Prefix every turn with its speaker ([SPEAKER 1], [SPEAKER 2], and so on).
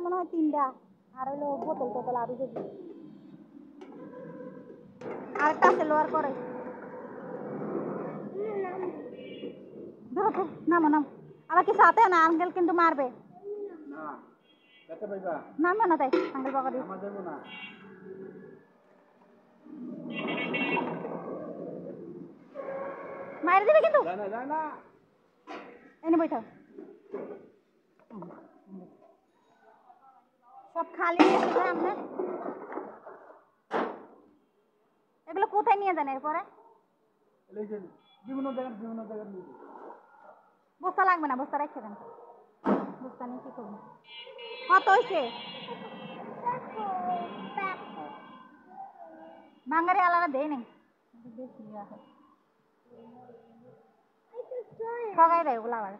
[SPEAKER 1] মনে হয় 3টা আর হলো বোতল টোতল আরো যদি আরেকটা আছে লোয়ার করে ধরো নামো নাম আবার কি সাথে না আঙ্কেল কিন্তু মারবে
[SPEAKER 2] না কত পাইবা
[SPEAKER 1] নামো না তাই আঙ্কেল বকা দিই
[SPEAKER 2] নামা দেব না
[SPEAKER 1] মার দিবে কিন্তু
[SPEAKER 2] না না
[SPEAKER 1] এনে বইঠাও সব খালি এসেছে আমরা এগুলো কোথায় নিয়ে যান এরপরে
[SPEAKER 2] বিভিন্ন জায়গায় নিয়ে
[SPEAKER 1] বস্তা লাগবে না বস্তা রেখে দেন বস্তা নিয়ে কি করবো কত হয়েছে বাঙালি আলাদা দেয় নেই ঠগাই দেয় ওগুলো আবার